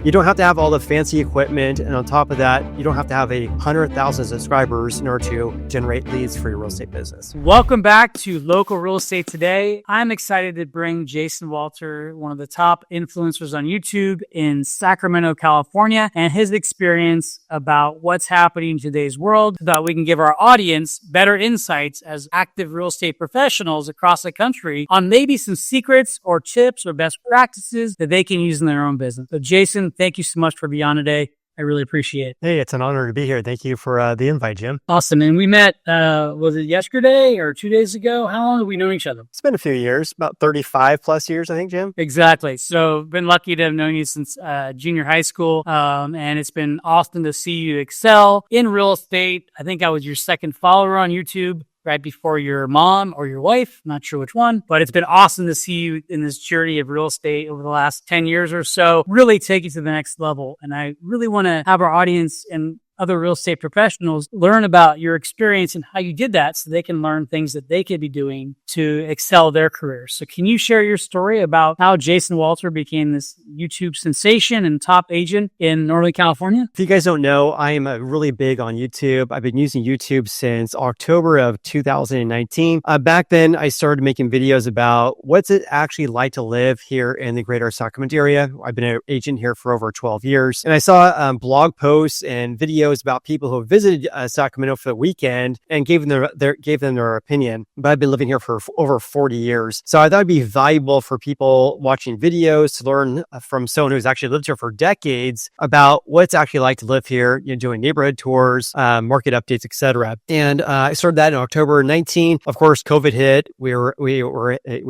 You don't have to have all the fancy equipment. And on top of that, you don't have to have 100,000 subscribers in order to generate leads for your real estate business. Welcome back to Local Real Estate Today. I'm excited to bring Jason Walter, one of the top influencers on YouTube in Sacramento, California, and his experience about what's happening in today's world so that we can give our audience better insights as active real estate professionals across the country on maybe some secrets or tips or best practices that they can use in their own business. So Jason, thank you so much for being on today. I really appreciate it. Hey, it's an honor to be here. Thank you for the invite, Jim. Awesome. And we met, was it yesterday or 2 days ago? How long have we known each other? It's been a few years, about 35 plus years, I think, Jim. Exactly. So been lucky to have known you since junior high school. And it's been awesome to see you excel in real estate. I think I was your second follower on YouTube, right before your mom or your wife. Not sure which one, but it's been awesome to see you in this journey of real estate over the last 10 years or so, really take you to the next level. And I really want to have our audience and other real estate professionals learn about your experience and how you did that so they can learn things that they could be doing to excel their careers. So can you share your story about how Jason Walter became this YouTube sensation and top agent in Northern California? If you guys don't know, I am really big on YouTube. I've been using YouTube since October of 2019. Back then, I started making videos about what's it actually like to live here in the greater Sacramento area. I've been an agent here for over 12 years. And I saw blog posts and videos about people who visited Sacramento for the weekend and gave them their opinion. But I've been living here for over 40 years. So I thought it'd be valuable for people watching videos to learn from someone who's actually lived here for decades about what it's actually like to live here, doing neighborhood tours, market updates, etc. And I started that in October 19. Of course, COVID hit. We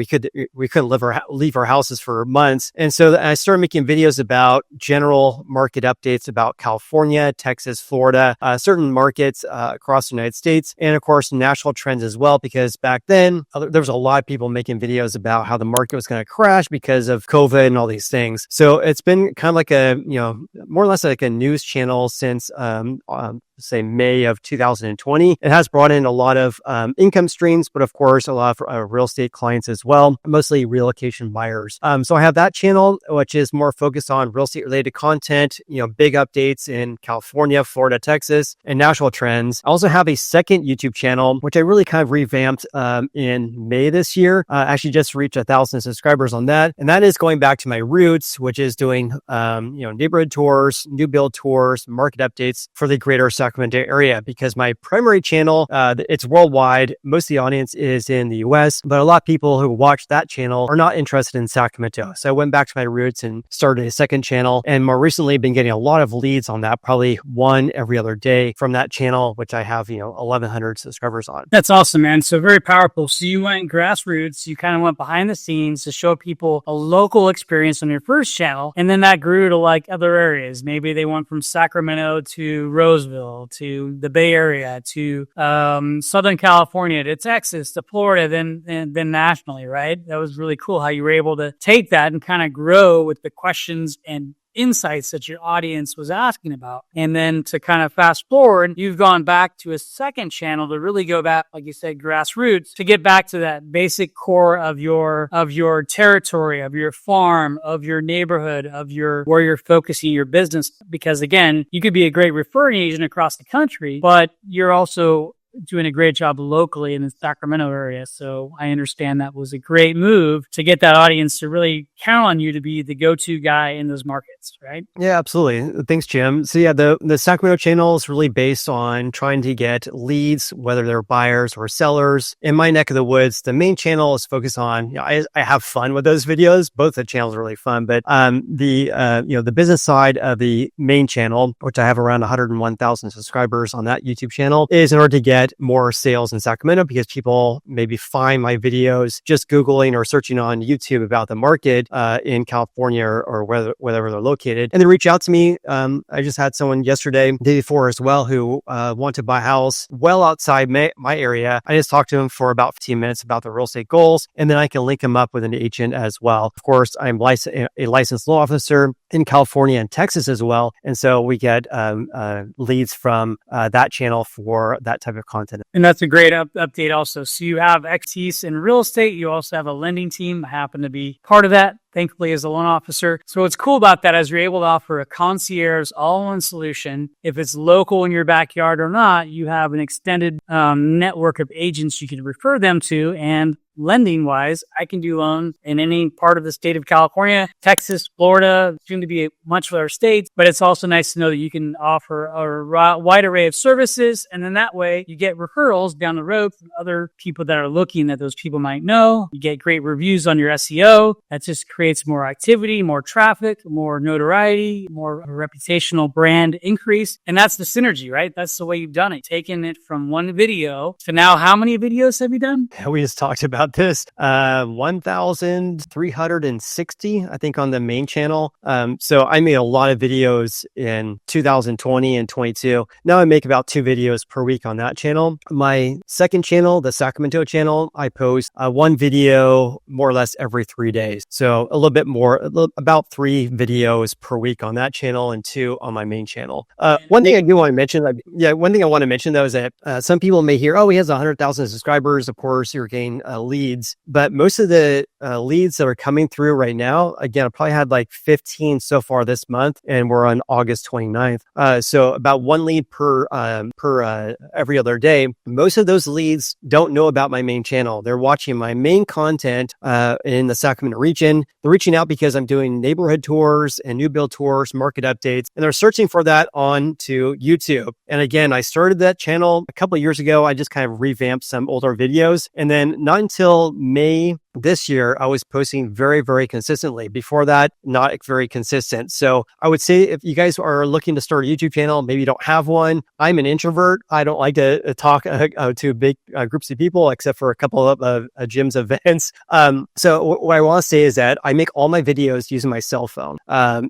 couldn't leave our houses for months. And so I started making videos about general market updates about California, Texas, Florida, certain markets across the United States, and of course, national trends as well, because back then, there was a lot of people making videos about how the market was going to crash because of COVID and all these things. So it's been kind of like more or less like a news channel since, say May of 2020. It has brought in a lot of income streams, but of course, a lot of real estate clients as well, mostly relocation buyers. So I have that channel, which is more focused on real estate related content, big updates in California, Florida, Texas, and national trends. I also have a second YouTube channel, which I really kind of revamped in May this year. Actually just reached 1,000 subscribers on that. And that is going back to my roots, which is doing, neighborhood tours, new build tours, market updates for the greater Sacramento area, because my primary channel, it's worldwide. Most of the audience is in the US, but a lot of people who watch that channel are not interested in Sacramento. So I went back to my roots and started a second channel, and more recently been getting a lot of leads on that, probably one every other day from that channel, which I have, 1,100 subscribers on. That's awesome, man. So very powerful. So you went grassroots, you kind of went behind the scenes to show people a local experience on your first channel. And then that grew to like other areas. Maybe they went from Sacramento to Roseville, to the Bay Area, to Southern California, to Texas, to Florida, then nationally, right? That was really cool how you were able to take that and kind of grow with the questions and insights that your audience was asking about. And then to kind of fast forward, you've gone back to a second channel to really go back, like you said, grassroots, to get back to that basic core of your territory, of your farm, of your neighborhood, where you're focusing your business. Because again, you could be a great referring agent across the country, but you're also doing a great job locally in the Sacramento area. So I understand that was a great move to get that audience to really count on you to be the go-to guy in those markets, right? Yeah, absolutely. Thanks, Jim. So yeah, the Sacramento channel is really based on trying to get leads, whether they're buyers or sellers. In my neck of the woods, the main channel is focused on, I have fun with those videos. Both the channels are really fun, but the business side of the main channel, which I have around 101,000 subscribers on that YouTube channel, is in order to get more sales in Sacramento, because people maybe find my videos just Googling or searching on YouTube about the market in California or wherever they're located, and they reach out to me. I just had someone yesterday, the day before as well, who wanted to buy a house well outside my area. I just talked to him for about 15 minutes about the real estate goals, and then I can link him up with an agent as well. Of course, I'm a licensed law officer in California and Texas as well, and so we get leads from that channel for that type of content. And that's a great update also. So you have expertise in real estate. You also have a lending team. I happen to be part of that thankfully, as a loan officer. So what's cool about that is you're able to offer a concierge all-in solution. If it's local in your backyard or not, you have an extended network of agents you can refer them to. And lending wise, I can do loans in any part of the state of California, Texas, Florida, soon to be much of our states. But it's also nice to know that you can offer a wide array of services. And then that way you get referrals down the road from other people that are looking that those people might know. You get great reviews on your SEO. That just creates more activity, more traffic, more notoriety, more reputational brand increase. And that's the synergy, right? That's the way you've done it. Taking it from one video to now, how many videos have you done? We just talked about this, 1,360, I think, on the main channel. So I made a lot of videos in 2020 and 22. Now I make about 2 videos per week on that channel. My second channel, the Sacramento channel, I post 1 video more or less every 3 days. So a little bit more, about 3 videos per week on that channel and 2 on my main channel. One thing I do want to mention, one thing I want to mention though is that some people may hear, oh, he has 100,000 subscribers. Of course, you're getting leads, but most of the leads that are coming through right now, again, I probably had like 15 so far this month, and we're on August 29th. So about 1 lead per every other day. Most of those leads don't know about my main channel. They're watching my main content in the Sacramento region. They're reaching out because I'm doing neighborhood tours and new build tours, market updates, and they're searching for that onto YouTube. And again, I started that channel a couple of years ago. I just kind of revamped some older videos, and then not until May this year, I was posting very, very consistently. Before that, not very consistent. So I would say if you guys are looking to start a YouTube channel, maybe you don't have one. I'm an introvert. I don't like to talk to big groups of people, except for a couple of gyms events. So what I want to say is that I make all my videos using my cell phone,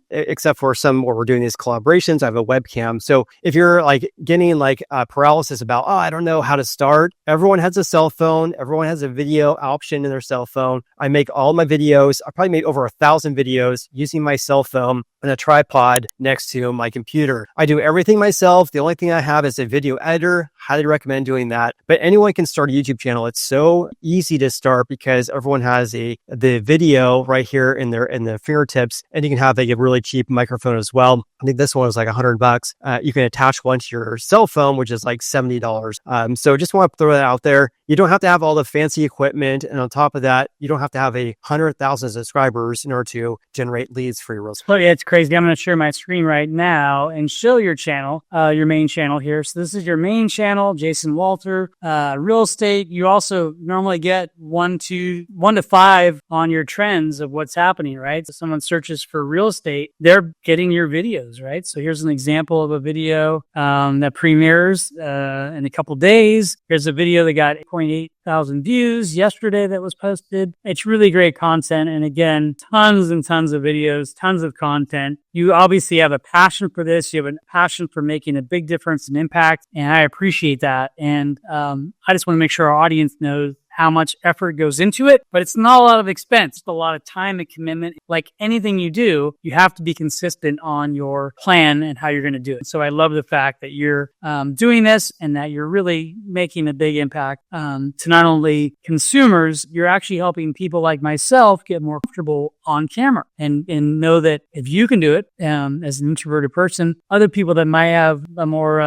except for some where we're doing these collaborations. I have a webcam. So if you're like getting like paralysis about, oh, I don't know how to start. Everyone has a cell phone. Everyone has a video option in their cell phone. I make all my videos. I probably made over 1,000 videos using my cell phone and a tripod next to my computer. I do everything myself. The only thing I have is a video editor. Highly recommend doing that. But anyone can start a YouTube channel. It's so easy to start because everyone has the video right here in their fingertips, and you can have a really cheap microphone as well. I think this one was like $100. You can attach one to your cell phone, which is like $70. So just want to throw that out there. You don't have to have all the fancy equipment. And on top of that, you don't have to have 100,000 subscribers in order to generate leads for your real estate. Oh, yeah, it's crazy. I'm going to share my screen right now and show your channel, your main channel here. So this is your main channel, Jason Walter, real estate. You also normally get 1 to 5 on your trends of what's happening, right? So someone searches for real estate, they're getting your videos, right? So here's an example of a video that premieres in a couple days. Here's a video that got 0.8 thousand views yesterday that was posted. It's really great content. And again, tons and tons of videos, tons of content. You obviously have a passion for this. You have a passion for making a big difference and impact. And I appreciate that. And I just want to make sure our audience knows how much effort goes into it, but it's not a lot of expense. It's a lot of time and commitment. Like anything you do, you have to be consistent on your plan and how you're going to do it. So I love the fact that you're doing this and that you're really making a big impact to not only consumers, you're actually helping people like myself get more comfortable on camera and know that if you can do it as an introverted person, other people that might have a more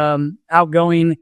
outgoing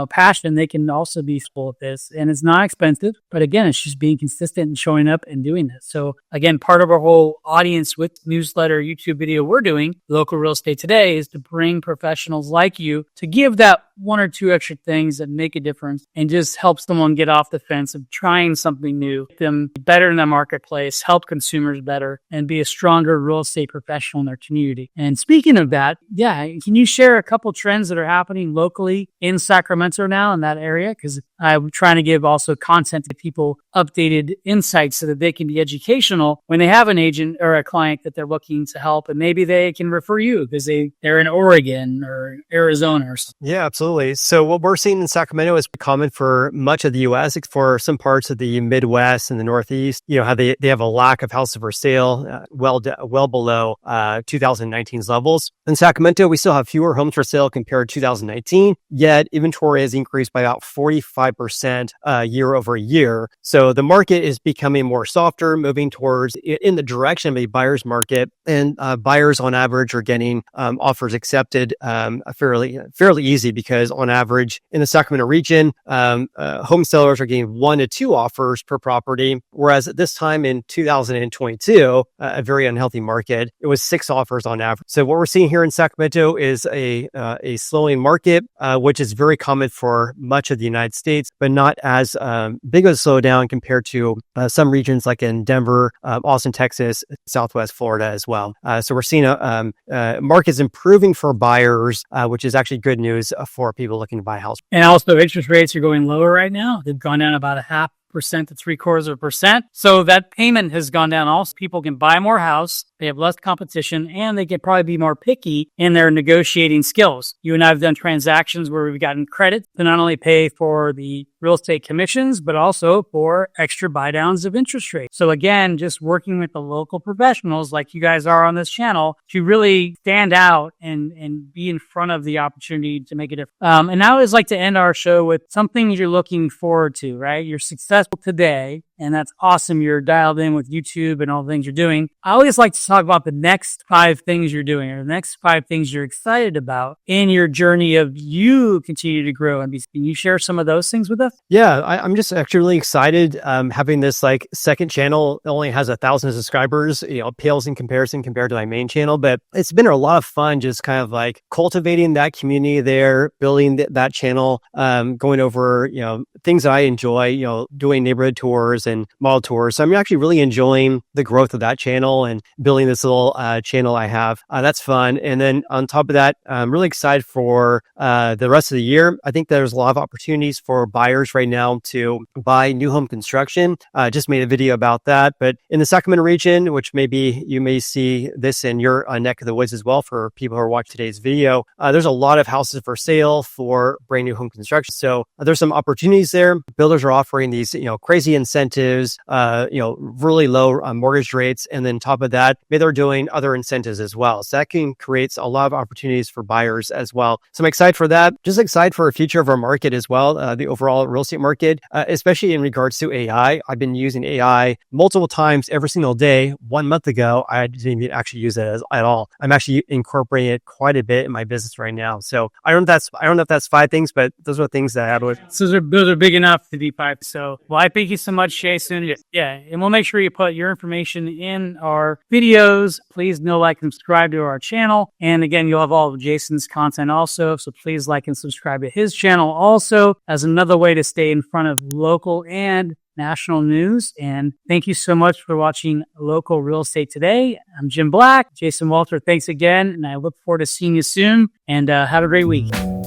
passion, they can also be full of this. And it's not expensive, but again, it's just being consistent and showing up and doing this. So again, part of our whole audience with newsletter, YouTube video we're doing, Local Real Estate Today, is to bring professionals like you to give that 1 or 2 extra things that make a difference and just help someone get off the fence of trying something new, get them better in the marketplace, help consumers better, and be a stronger real estate professional in their community. And speaking of that, can you share a couple trends that are happening locally in Sacramento now in that area? Because I'm trying to give also content to people, updated insights so that they can be educational when they have an agent or a client that they're looking to help, and maybe they can refer you because they're in Oregon or Arizona or something. Yeah, absolutely. absolutely. So what we're seeing in Sacramento is common for much of the U.S. For some parts of the Midwest and the Northeast, how they have a lack of houses for sale, well below 2019's levels. In Sacramento, we still have fewer homes for sale compared to 2019, yet inventory has increased by about 45% year over year. So the market is becoming more softer, moving towards in the direction of a buyer's market, and buyers on average are getting offers accepted fairly easy, because on average in the Sacramento region, home sellers are getting 1 to 2 offers per property, whereas at this time in 2022, a very unhealthy market, it was 6 offers on average. So what we're seeing here in Sacramento is a slowing market, which is very common for much of the United States, but not as big of a slowdown compared to some regions like in Denver, Austin, Texas, Southwest Florida as well. So we're seeing markets improving for buyers, which is actually good news for people looking to buy a house. And also interest rates are going lower right now. They've gone down about 0.5% to 0.75%. So that payment has gone down. Also, people can buy more house. They have less competition, and they can probably be more picky in their negotiating skills. You and I have done transactions where we've gotten credit to not only pay for the real estate commissions, but also for extra buy downs of interest rates. So again, just working with the local professionals like you guys are on this channel to really stand out and be in front of the opportunity to make a difference. And I always like to end our show with something you're looking forward to, right? You're successful today, and that's awesome. You're dialed in with YouTube and all the things you're doing. I always like to talk about the next 5 things you're doing, or the next 5 things you're excited about in your journey of you continue to grow. And can you share some of those things with us? Yeah, I'm just actually really excited. Having this second channel, it only has 1,000 subscribers, pales in comparison compared to my main channel, but it's been a lot of fun just kind of cultivating that community there, building that channel, going over, things that I enjoy, doing neighborhood tours and model tours. So I'm actually really enjoying the growth of that channel and building this little channel I have. That's fun. And then on top of that, I'm really excited for the rest of the year. I think there's a lot of opportunities for buyers right now to buy new home construction. Just made a video about that. But in the Sacramento region, which maybe you may see this in your neck of the woods as well for people who are watching today's video, there's a lot of houses for sale for brand new home construction. So there's some opportunities there. Builders are offering these, crazy incentives, really low mortgage rates. And then on top of that, maybe they're doing other incentives as well. So that can create a lot of opportunities for buyers as well. So I'm excited for that. Just excited for the future of our market as well, the overall real estate market, especially in regards to AI. I've been using AI multiple times every single day. 1 month ago, I didn't even actually use it at all. I'm actually incorporating it quite a bit in my business right now. So I don't know if that's 5 things, but those are things that I have with. So those are big enough to be 5. So, well, I thank you so much, Jason. Yeah. And we'll make sure you put your information in our videos. Please like and subscribe to our channel. And again, you'll have all of Jason's content also. So please like and subscribe to his channel also as another way to stay in front of local and national news. And thank you so much for watching Local Real Estate Today. I'm Jim Black. Jason Walter, thanks again. And I look forward to seeing you soon. And have a great week.